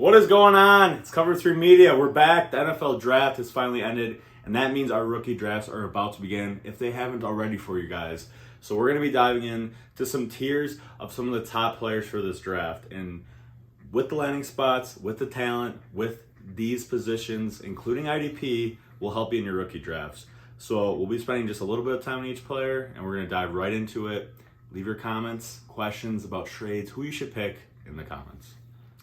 What is going on? It's Cover 3 Media. We're back. The NFL draft has finally ended, and that means our rookie drafts are about to begin, if they haven't already for you guys. So we're going to be diving in to some tiers of some of the top players for this draft. And with the landing spots, with the talent, with these positions, including IDP, will help you in your rookie drafts. So we'll be spending just a little bit of time on each player, and we're going to dive right into it. Leave your comments, questions about trades, who you should pick in the comments.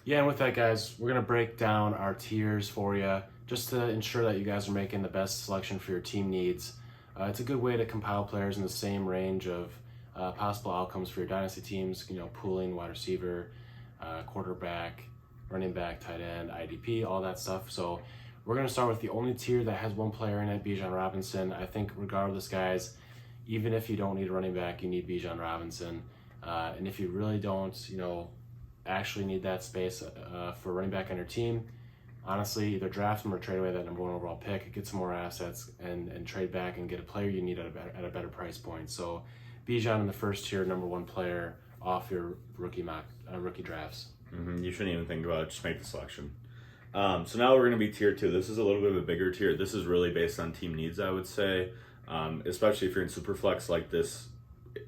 Yeah, and with that, guys, we're going to break down our tiers for you just to ensure that you guys are making the best selection for your team needs. It's a good way to compile players in the same range of possible outcomes for your dynasty teams, pooling, wide receiver, quarterback, running back, tight end, IDP, all that stuff. So we're going to start with the only tier that has one player in it, Bijan Robinson. I think regardless, guys, even if you don't need a running back, you need Bijan Robinson. And if you really don't, actually need that space for running back on your team, honestly, either draft him or trade away that number one overall pick, get some more assets, and trade back and get a player you need at a better price point. So Bijan in the first tier, number one player off your rookie drafts. You shouldn't even think about it. Just make the selection. So now we're going to be tier 2. This is a little bit of a bigger tier. This is really based on team needs, I would say, especially if you're in Superflex like this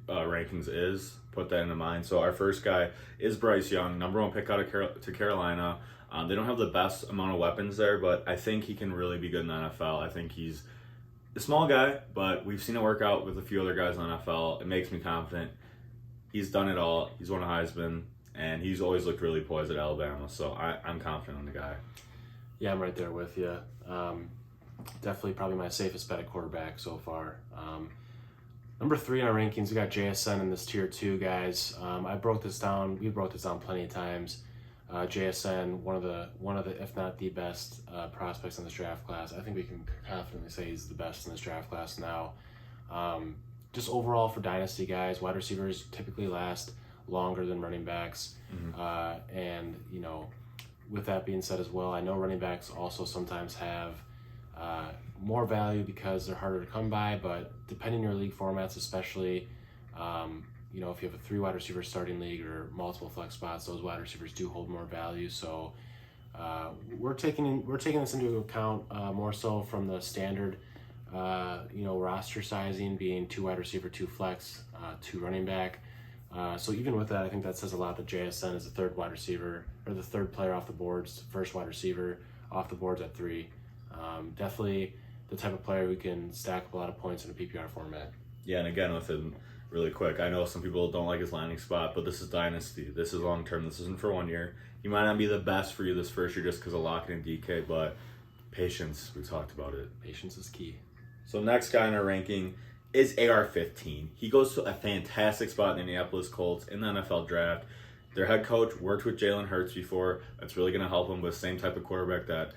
rankings is. Put that into mind. So our first guy is Bryce Young, number one pick out of Carolina. They don't have the best amount of weapons there, but I think he can really be good in the NFL. I think he's a small guy, but we've seen it work out with a few other guys in the NFL. It makes me confident. He's done it all. He's won a Heisman, and he's always looked really poised at Alabama. So I'm confident in the guy. Yeah, I'm right there with you. Definitely probably my safest bet at quarterback so far. Number 3 in our rankings, we got JSN in this tier 2, guys. We broke this down plenty of times. JSN, one of the, if not the best prospects in this draft class. I think we can confidently say he's the best in this draft class now. Just overall for Dynasty, guys, wide receivers typically last longer than running backs. And, with that being said as well, I know running backs also sometimes have more value because they're harder to come by, but depending on your league formats, especially, if you have a 3 wide receiver starting league or multiple flex spots, those wide receivers do hold more value. So we're taking this into account more so from the standard, roster sizing being 2 wide receiver, 2 flex, 2 running back. So even with that, I think that says a lot that JSN is the 3rd wide receiver or the 3rd player off the boards, 1st wide receiver off the boards at 3. Definitely the type of player who can stack up a lot of points in a PPR format. Yeah, and again with him, really quick, I know some people don't like his landing spot, but this is Dynasty. This is long term. This isn't for 1 year. He might not be the best for you this first year just because of Lockett and DK, but patience, we talked about it. Patience is key. So next guy in our ranking is AR-15. He goes to a fantastic spot in the Indianapolis Colts in the NFL draft. Their head coach worked with Jalen Hurts before. That's really going to help him with the same type of quarterback that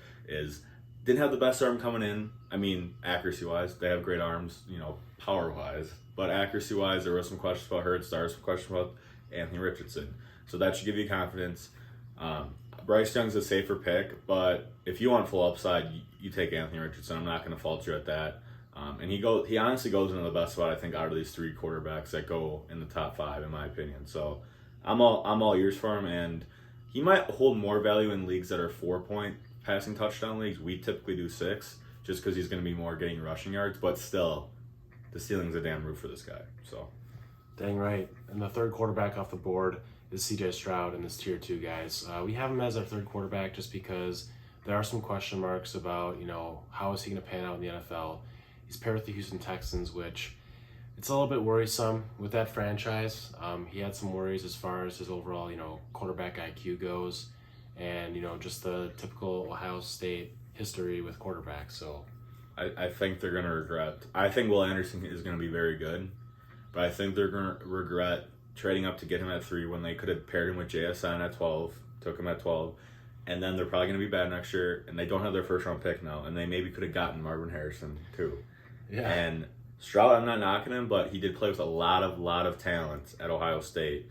didn't have the best arm coming in. I mean, accuracy-wise, they have great arms, power-wise. But accuracy-wise, there were some questions about Hurts. There were some questions about Anthony Richardson. So that should give you confidence. Bryce Young's a safer pick, but if you want full upside, you take Anthony Richardson. I'm not going to fault you at that. And he honestly goes into the best spot, I think, out of these 3 quarterbacks that go in the top 5, in my opinion. So I'm all ears for him, and he might hold more value in leagues that are 4-point passing touchdown leagues. We typically do 6, just because he's going to be more getting rushing yards. But still, the ceiling's a damn roof for this guy. So, dang right. And the 3rd quarterback off the board is CJ Stroud in this tier 2, guys. We have him as our 3rd quarterback just because there are some question marks about, how is he going to pan out in the NFL. He's paired with the Houston Texans, which it's a little bit worrisome with that franchise. He had some worries as far as his overall, quarterback IQ goes, and just the typical Ohio State history with quarterbacks. So I think they're going to regret. I think Will Anderson is going to be very good, but I think they're going to regret trading up to get him at 3 when they could have paired him with JSN at 12, took him at 12, and then they're probably going to be bad next year, and they don't have their 1st round pick now, and they maybe could have gotten Marvin Harrison too. Yeah. And Stroud, I'm not knocking him, but he did play with a lot of talent at Ohio State.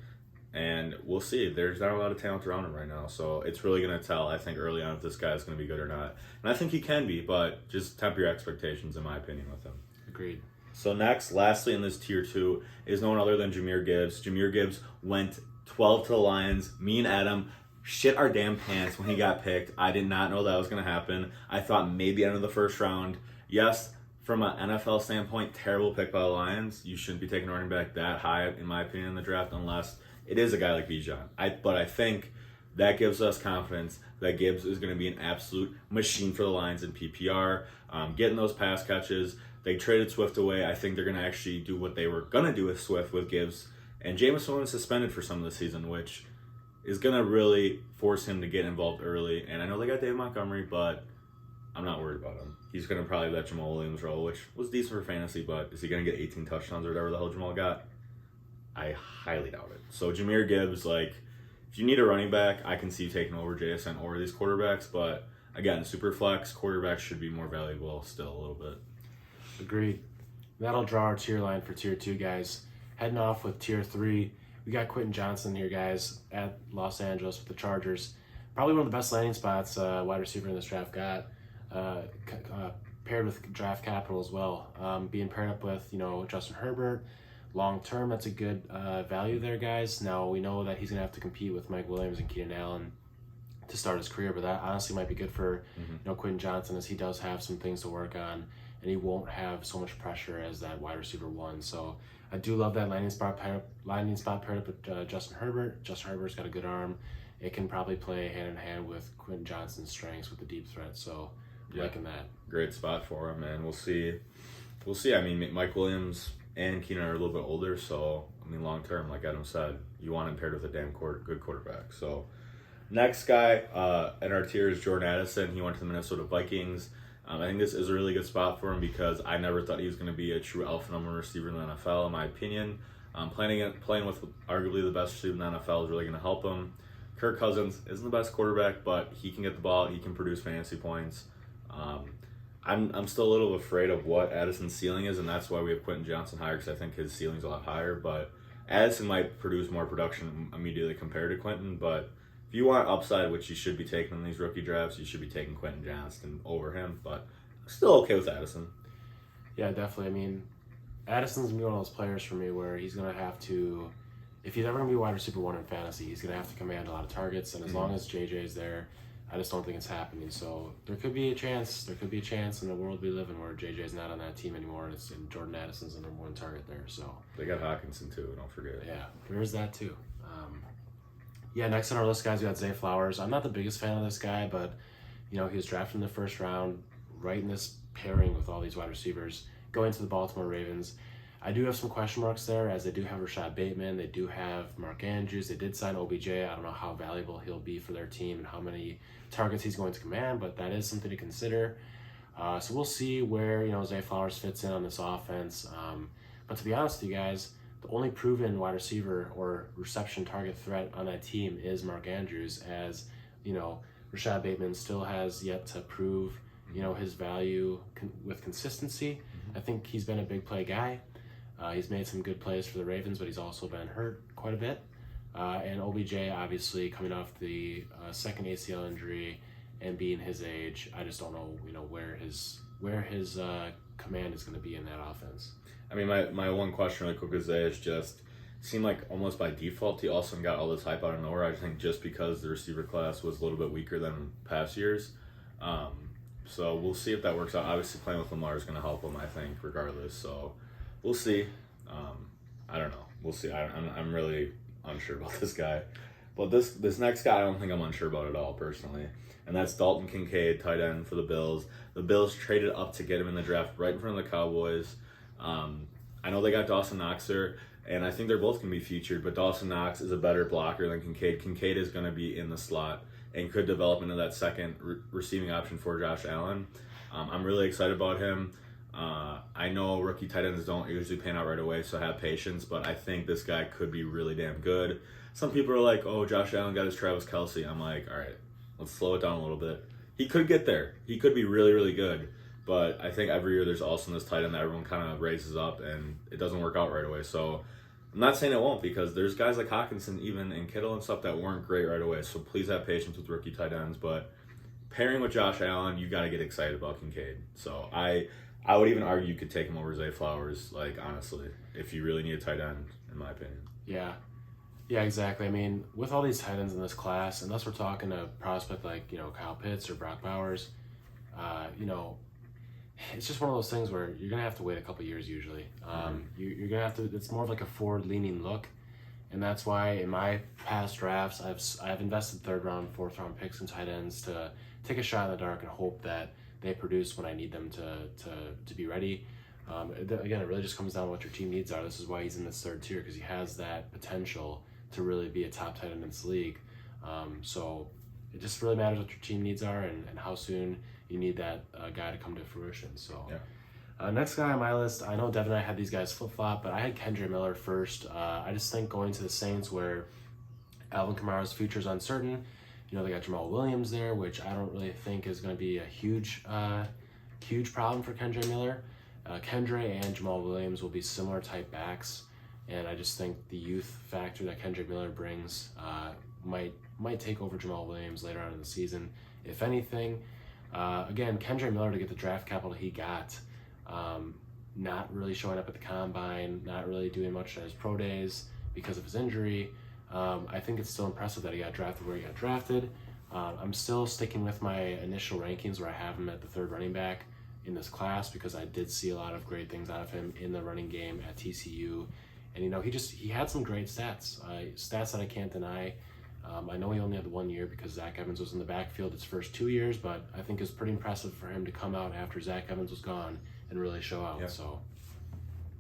And we'll see. There's not a lot of talent around him right now. So it's really going to tell, I think, early on if this guy is going to be good or not. And I think he can be, but just temper your expectations, in my opinion, with him. Agreed. So next, lastly in this tier 2, is no one other than Jahmyr Gibbs. Jahmyr Gibbs went 12 to the Lions. Me and Adam shit our damn pants when he got picked. I did not know that was going to happen. I thought maybe end of the first round. Yes, from an NFL standpoint, terrible pick by the Lions. You shouldn't be taking a running back that high, in my opinion, in the draft unless it is a guy like Bijan. But I think that gives us confidence that Gibbs is going to be an absolute machine for the Lions in PPR, getting those pass catches. They traded Swift away. I think they're going to actually do what they were going to do with Swift with Gibbs. And Jameson was suspended for some of the season, which is going to really force him to get involved early. And I know they got David Montgomery, but I'm not worried about him. He's going to probably have that Jamal Williams role, which was decent for fantasy, but is he going to get 18 touchdowns or whatever the hell Jamal got? I highly doubt it. So Jahmyr Gibbs, like, if you need a running back, I can see you taking over JSN over these quarterbacks, but again, Superflex, quarterbacks should be more valuable still a little bit. Agreed. That'll draw our tier line for tier 2, guys. Heading off with tier 3, we got Quentin Johnson here, guys, at Los Angeles with the Chargers. Probably one of the best landing spots wide receiver in this draft got, paired with draft capital as well. Being paired up with, Justin Herbert. Long term, that's a good value there, guys. Now, we know that he's going to have to compete with Mike Williams and Keenan Allen to start his career, but that honestly might be good for Quentin Johnson, as he does have some things to work on, and he won't have so much pressure as that wide receiver 1. So I do love that landing spot paired up with Justin Herbert. Justin Herbert's got a good arm. It can probably play hand in hand with Quentin Johnson's strengths with the deep threat. So liking that. Great spot for him, and we'll see. I mean, Mike Williams and Keenan are a little bit older, so I mean, long term, like Adam said, you want him paired with a damn good quarterback. So next guy in our tier is Jordan Addison. He went to the Minnesota Vikings. I think this is a really good spot for him because I never thought he was going to be a true alpha number receiver in the NFL, in my opinion. Playing with arguably the best receiver in the NFL is really going to help him. Kirk Cousins isn't the best quarterback, but he can get the ball. He can produce fantasy points. I'm still a little afraid of what Addison's ceiling is, and that's why we have Quentin Johnson higher, because I think his ceiling's a lot higher. But Addison might produce more production immediately compared to Quentin, but if you want upside, which you should be taking in these rookie drafts, you should be taking Quentin Johnston over him, but still okay with Addison. Yeah, definitely. I mean, Addison's going to be one of those players for me where he's going to have to, if he's ever going to be wide receiver 1 in fantasy, he's going to have to command a lot of targets, and as long as JJ's there, I just don't think it's happening. So there could be a chance in the world we live in where JJ's not on that team anymore, and Jordan Addison's the number 1 target there. So they got Hawkinson too, don't forget. Yeah, there's that too. Next on our list, guys, we got Zay Flowers. I'm not the biggest fan of this guy, but he was drafted in the first round, right in this pairing with all these wide receivers, going to the Baltimore Ravens. I do have some question marks there, as they do have Rashad Bateman, they do have Mark Andrews, they did sign OBJ. I don't know how valuable he'll be for their team and how many targets he's going to command, but that is something to consider. So we'll see where Zay Flowers fits in on this offense. But to be honest with you guys, the only proven wide receiver or reception target threat on that team is Mark Andrews, as Rashad Bateman still has yet to prove his value with consistency. I think he's been a big play guy. He's made some good plays for the Ravens, but he's also been hurt quite a bit. And OBJ, obviously, coming off the second ACL injury and being his age, I just don't know, where his command is going to be in that offense. I mean, my one question really quick is just seemed like almost by default he also got all this hype out of nowhere. I think just because the receiver class was a little bit weaker than past years. So we'll see if that works out. Obviously, playing with Lamar is going to help him, I think, regardless. So we'll see. I don't know. We'll see. I'm really unsure about this guy. But this next guy, I don't think I'm unsure about at all, personally. And that's Dalton Kincaid, tight end for the Bills. The Bills traded up to get him in the draft right in front of the Cowboys. I know they got Dawson Knox there, and I think they're both going to be featured, but Dawson Knox is a better blocker than Kincaid. Kincaid is going to be in the slot and could develop into that second receiving option for Josh Allen. I'm really excited about him. I know rookie tight ends don't usually pan out right away, so have patience, but I think this guy could be really damn good. Some people are like, oh, Josh Allen got his Travis Kelce. I'm like, all right, let's slow it down a little bit. He could get there. He could be really, really good. But I think every year there's also this tight end that everyone kind of raises up, and it doesn't work out right away. So I'm not saying it won't, because there's guys like Hawkinson even and Kittle and stuff that weren't great right away. So please have patience with rookie tight ends. But pairing with Josh Allen, you got to get excited about Kincaid. So I would even argue you could take him over Zay Flowers, like, honestly, if you really need a tight end, in my opinion. Yeah, Yeah, exactly. I mean, with all these tight ends in this class, unless we're talking a prospect like, Kyle Pitts or Brock Bowers, you know, it's just one of those things where you're going to have to wait a couple years usually. You're going to have to, it's more of like a forward-leaning look. And that's why in my past drafts, I've invested third round, fourth round picks in tight ends to take a shot in the dark and hope that they produce when I need them to be ready. Again, it really just comes down to what your team needs are. This is why he's in this third tier, because he has that potential to really be a top tight end in this league. So it just really matters what your team needs are and how soon you need that guy to come to fruition. So. Yeah. Next guy on my list, I know Devin and I had these guys flip-flop, but I had Kendre Miller first. I just think going to the Saints where Alvin Kamara's future is uncertain. They got Jamal Williams there, which I don't really think is going to be a huge problem for Kendre Miller. Kendre and Jamal Williams will be similar type backs, and I just think the youth factor that Kendre Miller brings might take over Jamal Williams later on in the season. If anything, again, Kendre Miller to get the draft capital he got, not really showing up at the combine, not really doing much at his pro days because of his injury. I think it's still impressive that he got drafted where he got drafted. I'm still sticking with my initial rankings where I have him at the third running back in this class because I did see a lot of great things out of him in the running game at TCU. And, he had some great stats, stats that I can't deny. I know he only had the 1 year because Zach Evans was in the backfield his first 2 years, but I think it's pretty impressive for him to come out after Zach Evans was gone and really show out.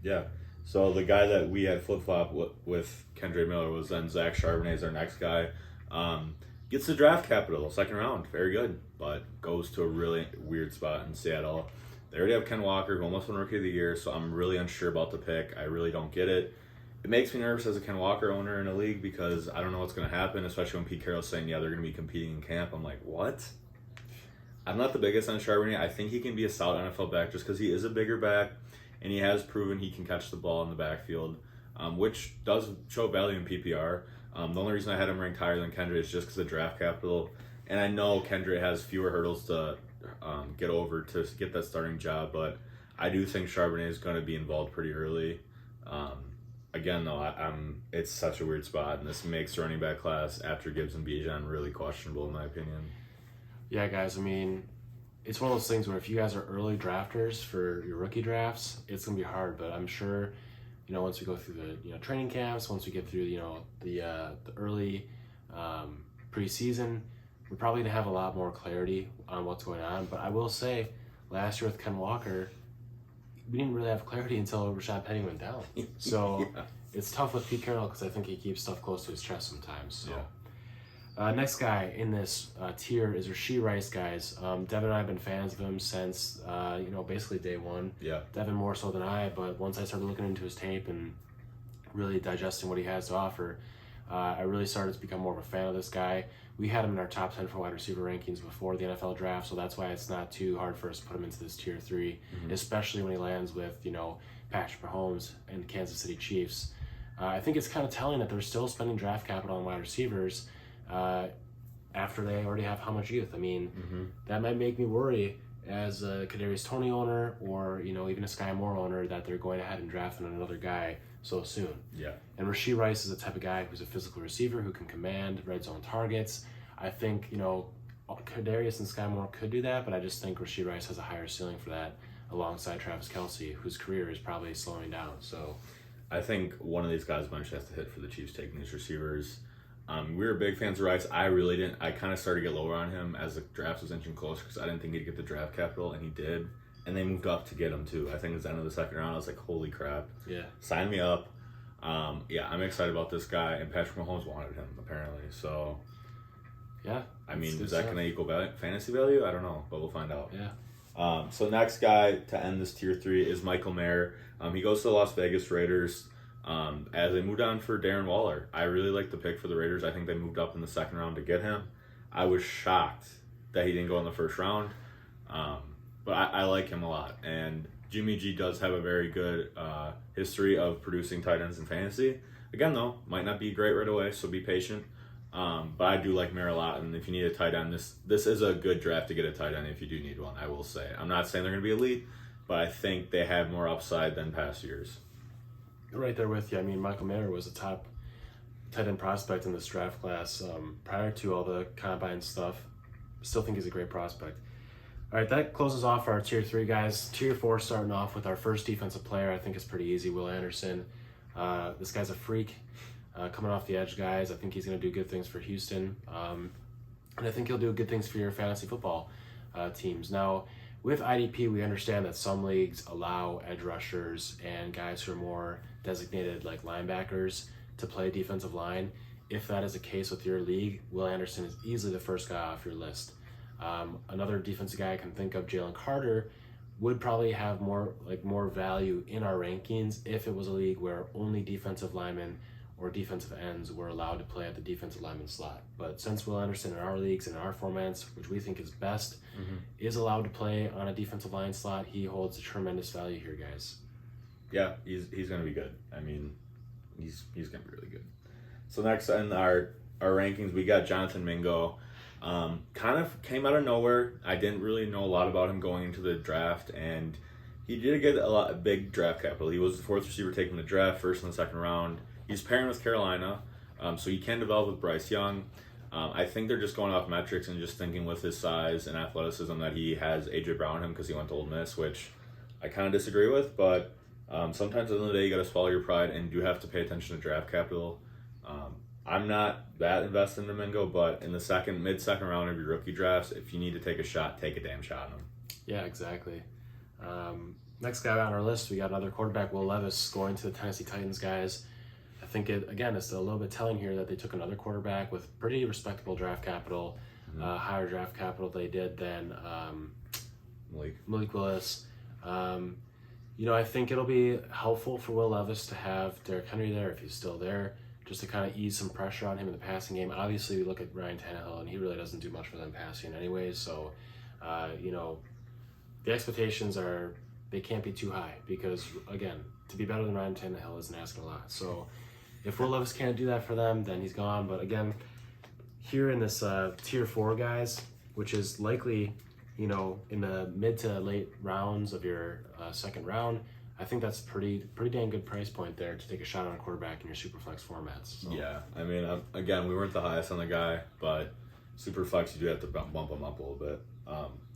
Yeah. So the guy that we had flip-flop with Kendre Miller was then Zach Charbonnet is our next guy. Gets the draft capital, second round. Very good. But goes to a really weird spot in Seattle. They already have Ken Walker, who almost won Rookie of the Year, so I'm really unsure about the pick. I really don't get it. It makes me nervous as a Ken Walker owner in a league because I don't know what's going to happen, especially when Pete Carroll's saying, they're going to be competing in camp. I'm like, what? I'm not the biggest on Charbonnet. I think he can be a solid NFL back just because he is a bigger back, and he has proven he can catch the ball in the backfield, which does show value in PPR. The only reason I had him ranked higher than Kendre is just because of draft capital, and I know Kendre has fewer hurdles to get over to get that starting job, but I do think Charbonnet is going to be involved pretty early. Again, though, it's such a weird spot, and this makes the running back class after Gibbs and Bijan really questionable, in my opinion. Yeah, guys, I mean, it's one of those things where if you guys are early drafters for your rookie drafts, it's going to be hard, but I'm sure, once we go through the, training camps, once we get through, the early preseason, we're probably going to have a lot more clarity on what's going on. But I will say, last year with Ken Walker, we didn't really have clarity until Rashad Penny went down. So It's tough with Pete Carroll because I think he keeps stuff close to his chest sometimes. So. Yeah. Next guy in this tier is Rashee Rice, guys. Devin and I have been fans of him since, basically day one. Yeah. Devin more so than I, but once I started looking into his tape and really digesting what he has to offer, I really started to become more of a fan of this guy. We had him in our top 10 for wide receiver rankings before the NFL draft, so that's why it's not too hard for us to put him into this tier 3, especially when he lands with, Patrick Mahomes and the Kansas City Chiefs. I think it's kind of telling that they're still spending draft capital on wide receivers after they already have how much youth. I mean, that might make me worry as a Kadarius Toney owner or, even a Sky Moore owner that they're going ahead and drafting another guy so soon. Yeah. And Rashee Rice is the type of guy who's a physical receiver who can command red zone targets. I think, Kadarius and Sky Moore could do that, but I just think Rashee Rice has a higher ceiling for that alongside Travis Kelce, whose career is probably slowing down. So I think one of these guys eventually has to hit for the Chiefs taking these receivers. We were big fans of Rice. I really didn't. I kind of started to get lower on him as the draft was inching closer because I didn't think he'd get the draft capital, and he did. And they moved up to get him, too. I think it was the end of the second round. I was like, holy crap. Yeah. Sign me up. I'm excited about this guy, and Patrick Mahomes wanted him, apparently. So, yeah. I mean, is that going to equal fantasy value? I don't know, but we'll find out. Yeah. So next guy to end this tier 3 is Michael Mayer. He goes to the Las Vegas Raiders as they moved on for Darren Waller. I really like the pick for the Raiders. I think they moved up in the second round to get him. I was shocked that he didn't go in the first round, but I like him a lot. And Jimmy G does have a very good history of producing tight ends in fantasy. Again, though, might not be great right away, so be patient. But I do like Mayer a lot, and if you need a tight end, this is a good draft to get a tight end if you do need one, I will say. I'm not saying they're going to be elite, but I think they have more upside than past years. Right there with you. I mean, Michael Mayer was a top tight end prospect in this draft class prior to all the combine stuff. Still think he's a great prospect. All right, that closes off our tier 3 guys. Tier 4 starting off with our first defensive player. I think it's pretty easy. Will Anderson. This guy's a freak. Coming off the edge, guys. I think he's going to do good things for Houston. And I think he'll do good things for your fantasy football teams. Now, with IDP, we understand that some leagues allow edge rushers and guys who are more designated like linebackers to play defensive line. If that is the case with your league, Will Anderson is easily the first guy off your list. Another defensive guy I can think of, Jalen Carter, would probably have more value in our rankings if it was a league where only defensive linemen or defensive ends were allowed to play at the defensive lineman slot. But since Will Anderson in our leagues and in our formats, which we think is best, is allowed to play on a defensive line slot, he holds a tremendous value here, guys. Yeah, he's going to be good. I mean, he's going to be really good. So next in our rankings, we got Jonathan Mingo. Kind of came out of nowhere. I didn't really know a lot about him going into the draft, and he did get a big draft capital. He was the 4th receiver taken in the draft, first in the 2nd round. He's pairing with Carolina, so he can develop with Bryce Young. I think they're just going off metrics and just thinking with his size and athleticism that he has A.J. Brown in him because he went to Ole Miss, which I kind of disagree with, but sometimes at the end of the day, you got to swallow your pride and do have to pay attention to draft capital. I'm not that invested in Domingo, but in the mid-second round of your rookie drafts, if you need to take a shot, take a damn shot on him. Yeah, exactly. Next guy on our list, we got another quarterback, Will Levis, going to the Tennessee Titans, guys. I think it's a little bit telling here that they took another quarterback with pretty respectable draft capital, higher draft capital they did than Malik Willis. I think it'll be helpful for Will Levis to have Derrick Henry there if he's still there, just to kind of ease some pressure on him in the passing game. Obviously, we look at Ryan Tannehill, and he really doesn't do much for them passing anyways. So, the expectations they can't be too high because, again, to be better than Ryan Tannehill isn't asking a lot. So, if Will Levis can't do that for them, then he's gone. But again, here in this tier 4 guys, which is likely, in the mid to late rounds of your 2nd round, I think that's pretty dang good price point there to take a shot on a quarterback in your Superflex formats. So. Yeah, I mean, again, we weren't the highest on the guy, but Superflex, you do have to bump him up a little bit.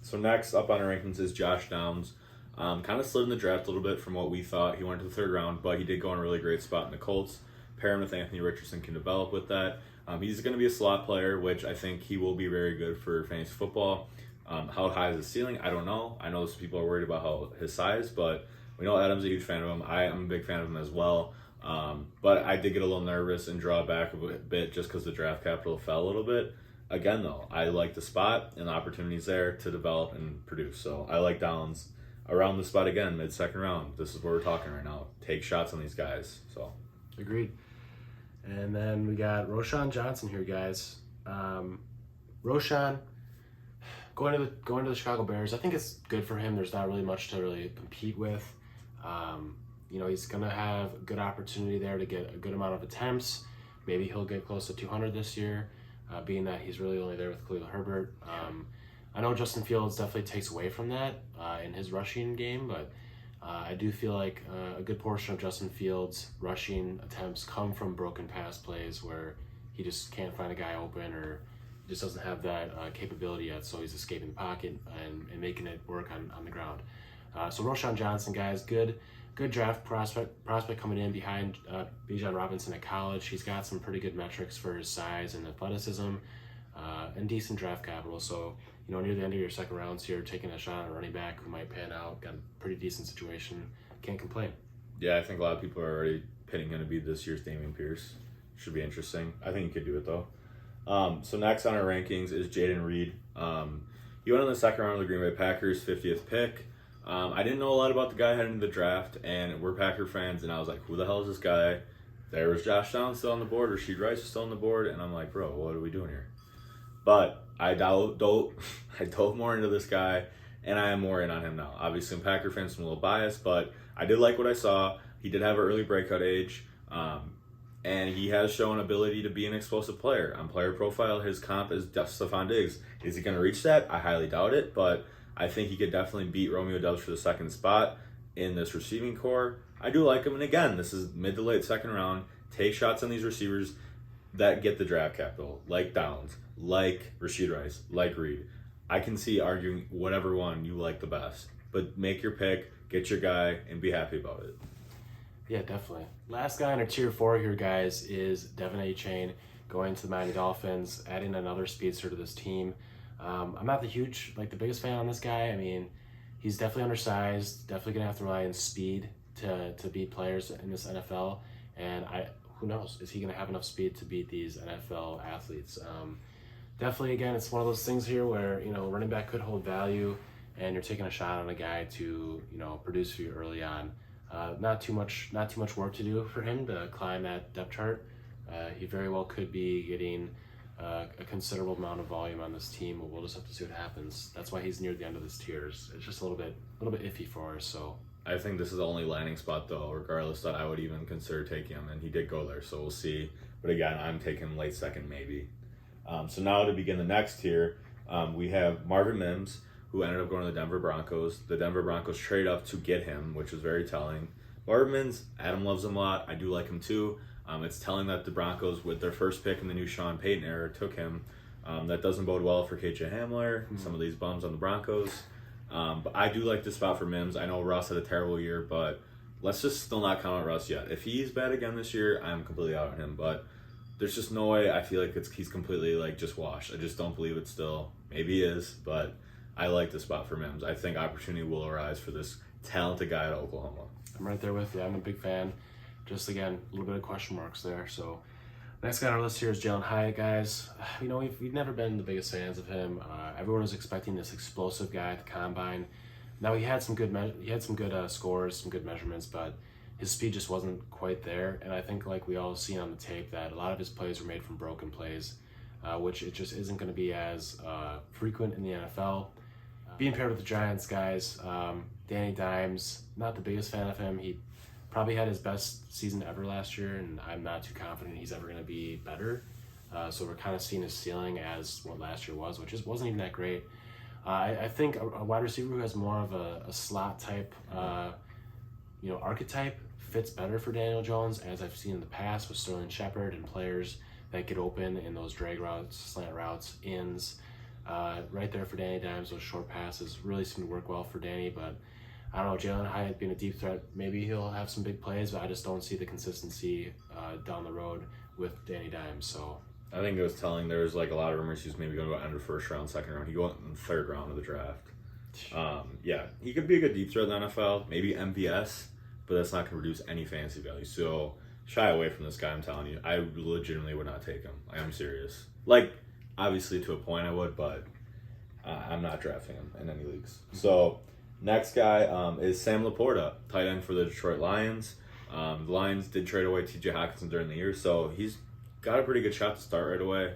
So next up on our rankings is Josh Downs. Kind of slid in the draft a little bit from what we thought. He went to the 3rd round, but he did go in a really great spot in the Colts. Pair him with Anthony Richardson can develop with that. He's going to be a slot player, which I think he will be very good for fantasy football. How high is his ceiling? I don't know. I know some people are worried about his size, but we know Adam's a huge fan of him. I am a big fan of him as well. But I did get a little nervous and draw back a bit just because the draft capital fell a little bit. Again, though, I like the spot and the opportunities there to develop and produce. So I like Downs around the spot again, mid-2nd round. This is what we're talking right now. Take shots on these guys. So agreed. And then we got Roschon Johnson here, guys. Roschon going to the Chicago Bears. I think it's good for him. There's not really much to really compete with. He's gonna have a good opportunity there to get a good amount of attempts. Maybe he'll get close to 200 this year, being that he's really only there with Khalil Herbert. I know Justin Fields definitely takes away from that in his rushing game, but I do feel like a good portion of Justin Fields' rushing attempts come from broken pass plays where he just can't find a guy open or just doesn't have that capability yet, so he's escaping the pocket and making it work on the ground. So Roschon Johnson, guys, good draft prospect coming in behind Bijan Robinson at college. He's got some pretty good metrics for his size and athleticism and decent draft capital. So, near the end of your 2nd rounds here, taking a shot on a running back who might pan out, got a pretty decent situation, can't complain. Yeah, I think a lot of people are already pinning him to be this year's Dameon Pierce. Should be interesting. I think he could do it, though. So next on our rankings is Jaden Reed. He went in the 2nd round of the Green Bay Packers, 50th pick. I didn't know a lot about the guy heading into the draft, and we're Packer fans, and I was like, who the hell is this guy? There was Josh Downs still on the board, Rasheed Rice was still on the board, and I'm like, bro, what are we doing here? But I dove more into this guy, and I am more in on him now. Obviously, I'm Packer fans, so I'm a little biased, but I did like what I saw. He did have an early breakout age, and he has shown ability to be an explosive player. On player profile, his comp is Stephon Diggs. Is he going to reach that? I highly doubt it, but I think he could definitely beat Romeo Doubs for the 2nd spot in this receiving core. I do like him, and again, this is mid to late 2nd round. Take shots on these receivers. that get the draft capital, like Downs, like Rashid Rice, like Reed. I can see arguing whatever one you like the best, but make your pick, get your guy, and be happy about it. Yeah, definitely. Last guy in our tier 4 here, guys, is Devin Etienne going to the Miami Dolphins, adding another speedster to this team. I'm not the biggest fan on this guy. I mean, he's definitely undersized, definitely going to have to rely on speed to beat players in this NFL. And who knows, is he going to have enough speed to beat these NFL athletes? Definitely, again, it's one of those things here where, running back could hold value and you're taking a shot on a guy to, produce for you early on. Not too much work to do for him to climb that depth chart. He very well could be getting a considerable amount of volume on this team. We'll just have to see what happens. That's why he's near the end of this tiers. It's just a little bit iffy for us. So I think this is the only landing spot, though, regardless, that I would even consider taking him, and he did go there, so we'll see. But again, I'm taking him late second, maybe. So now to begin the next tier, we have Marvin Mims, who ended up going to the Denver Broncos. The Denver Broncos trade up to get him, which was very telling. Marvin Mims, Adam loves him a lot. I do like him too. It's telling that the Broncos, with their first pick in the new Sean Payton era, took him. That doesn't bode well for KJ Hamler, some of these bums on the Broncos. But I do like this spot for Mims. I know Russ had a terrible year, but let's just still not count on Russ yet. If he's bad again this year, I'm completely out on him. But there's just no way I feel like he's completely just washed. I just don't believe it still. Maybe he is, but I like this spot for Mims. I think opportunity will arise for this talented guy at Oklahoma. I'm right there with you. I'm a big fan. Just, again, a little bit of question marks there. So next guy on our list here is Jalen Hyatt, guys. We've never been the biggest fans of him. Everyone was expecting this explosive guy at the combine. Now he had some good scores, some good measurements, but his speed just wasn't quite there. And I think, like we all seen on the tape, that a lot of his plays were made from broken plays, which it just isn't going to be as frequent in the NFL. Being paired with the Giants, guys, Danny Dimes, not the biggest fan of him. He probably had his best season ever last year, and I'm not too confident he's ever going to be better. So we're kind of seeing his ceiling as what last year was, which wasn't even that great. I think a wide receiver who has more of a slot type, archetype fits better for Daniel Jones, as I've seen in the past with Sterling Shepard and players that get open in those drag routes, slant routes, ins. Right there for Danny Dimes, those short passes really seem to work well for Danny, but I don't know, Jalen Hyatt being a deep threat, maybe he'll have some big plays, but I just don't see the consistency down the road with Danny Dimes. So I think it was telling. There was a lot of rumors he was maybe going to go end of first round, second round. He went in the third round of the draft. He could be a good deep threat in the NFL, maybe MVS, but that's not going to produce any fantasy value. So shy away from this guy, I'm telling you. I legitimately would not take him. I am serious. Obviously to a point I would, but I'm not drafting him in any leagues. So next guy is Sam Laporta, tight end for the Detroit Lions. The Lions did trade away T.J. Hockenson during the year, so he's got a pretty good shot to start right away.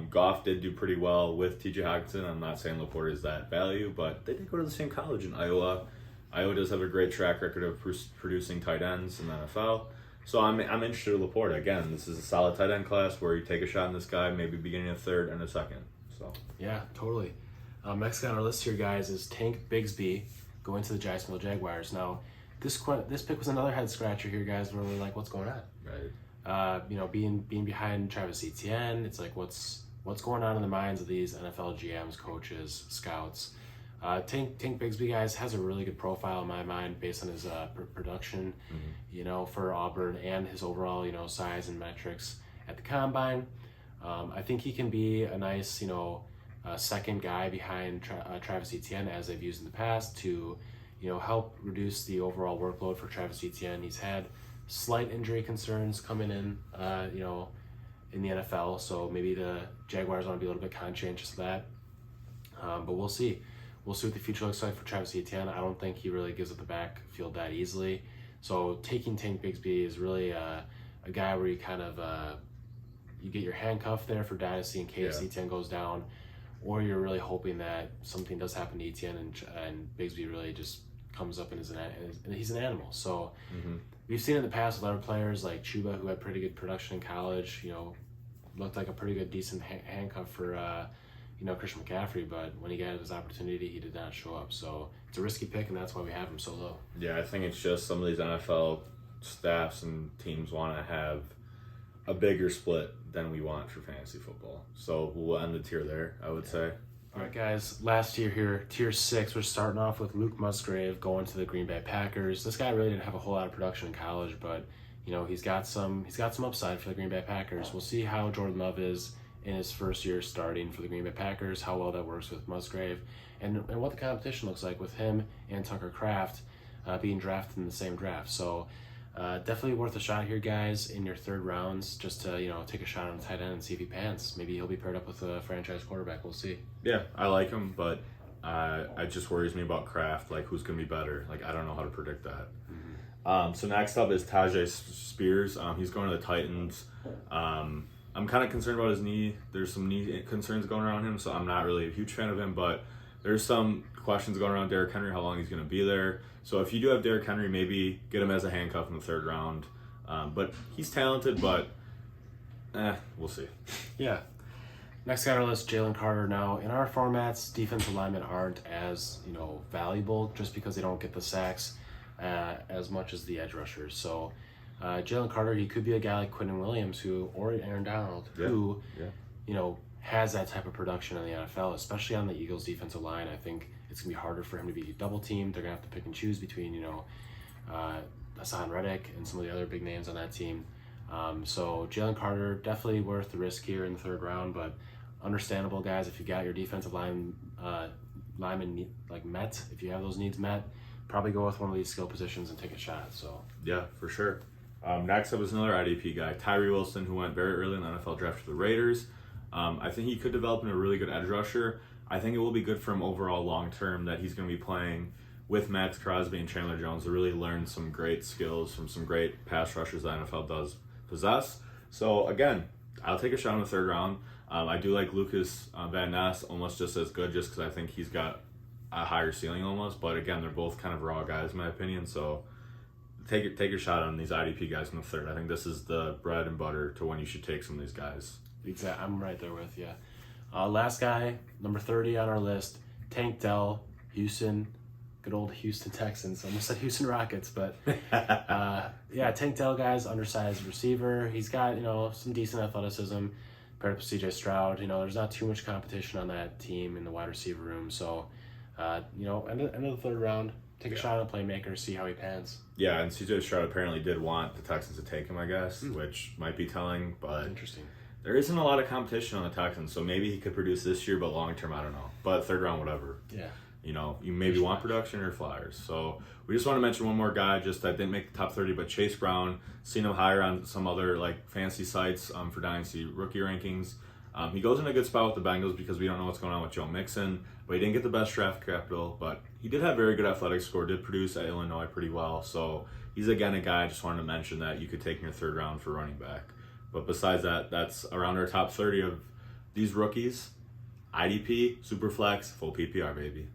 Goff did do pretty well with T.J. Hockenson. I'm not saying Laporta is that value, but they did go to the same college in Iowa. Iowa does have a great track record of producing tight ends in the NFL. So I'm interested in Laporta. Again, this is a solid tight end class where you take a shot on this guy, maybe beginning of third and a second. So yeah, totally. Next guy on our list here, guys, is Tank Bigsby going to the Jacksonville Jaguars. Now, this pick was another head scratcher here, guys. Where we're like, what's going on? Right. Being behind Travis Etienne, it's like what's going on in the minds of these NFL GMs, coaches, scouts. Tank Bigsby, guys, has a really good profile in my mind based on his production, for Auburn, and his overall, size and metrics at the combine. I think he can be a nice, second guy behind Travis Etienne, as they've used in the past, to, help reduce the overall workload for Travis Etienne. He's had slight injury concerns coming in, in the NFL, so maybe the Jaguars want to be a little bit conscientious of that. But we'll see. We'll see what the future looks like for Travis Etienne. I don't think he really gives up the backfield that easily. So taking Tank Bigsby is really a guy where you kind of you get your handcuff there for Dynasty in case Etienne goes down, or you're really hoping that something does happen to Etienne and Bigsby really just comes up and he's an animal. So we've seen in the past with other players like Chuba, who had pretty good production in college, looked like a pretty good, decent handcuff for Christian McCaffrey, but when he got his opportunity, he did not show up. So it's a risky pick, and that's why we have him so low. Yeah, I think it's just some of these NFL staffs and teams want to have a bigger split than we want for fantasy football. So we'll end the tier there, I would say. All right, guys. Last tier here, tier 6. We're starting off with Luke Musgrave going to the Green Bay Packers. This guy really didn't have a whole lot of production in college, but he's got some upside for the Green Bay Packers. We'll see how Jordan Love is in his first year starting for the Green Bay Packers, how well that works with Musgrave, and what the competition looks like with him and Tucker Kraft being drafted in the same draft. So definitely worth a shot here, guys, in your third rounds, just to take a shot on a tight end and see if he pans. Maybe he'll be paired up with a franchise quarterback. We'll see. Yeah, I like him, but it just worries me about Kraft. Like, who's going to be better? Like, I don't know how to predict that. So next up is Tajay Spears. He's going to the Titans. I'm kind of concerned about his knee. There's some knee concerns going around him, so I'm not really a huge fan of him, but there's some questions going around Derrick Henry, how long he's going to be there. So if you do have Derrick Henry, maybe get him as a handcuff in the third round. But he's talented, but we'll see. Yeah. Next guy on our list, Jalen Carter. Now, in our formats, defensive linemen aren't as valuable just because they don't get the sacks as much as the edge rushers. So Jalen Carter, he could be a guy like Quentin Williams or Aaron Donald, who has that type of production in the NFL, especially on the Eagles' defensive line. I think it's going to be harder for him to be double teamed. They're going to have to pick and choose between Hassan Reddick and some of the other big names on that team. So Jalen Carter, definitely worth the risk here in the third round, but understandable, guys. If you got your defensive lineman like met, if you have those needs met, probably go with one of these skill positions and take a shot. So yeah, for sure. Next up is another IDP guy, Tyree Wilson, who went very early in the NFL draft to the Raiders. I think he could develop into a really good edge rusher. I think it will be good for him overall long term that he's going to be playing with Max Crosby and Chandler Jones to really learn some great skills from some great pass rushers the NFL does possess. So again, I'll take a shot in the third round. I do like Lucas Van Ness almost just as good, just because I think he's got a higher ceiling almost. But again, they're both kind of raw guys in my opinion. So take your shot on these IDP guys in the third. I think this is the bread and butter to when you should take some of these guys. Exactly, I'm right there with you. Last guy, number 30 on our list, Tank Dell, Houston, good old Houston Texans. Almost said Houston Rockets, but Tank Dell, guys, undersized receiver. He's got some decent athleticism paired up with CJ Stroud. There's not too much competition on that team in the wide receiver room. So, end of the third round, take a shot on a playmaker, see how he pans. Yeah, and CJ Stroud apparently did want the Texans to take him, I guess, which might be telling, but interesting. There isn't a lot of competition on the Texans, so maybe he could produce this year, but long term, I don't know. But third round, whatever. Yeah. You maybe want production or flyers. So we just want to mention one more guy, just that didn't make the top 30, but Chase Brown, seen him higher on some other fancy sites for Dynasty rookie rankings. He goes in a good spot with the Bengals because we don't know what's going on with Joe Mixon, but he didn't get the best draft capital, but he did have very good athletic score, did produce at Illinois pretty well. So he's again a guy I just wanted to mention that you could take in your third round for running back. But besides that, that's around our top 30 of these rookies. IDP, Superflex, full PPR, baby.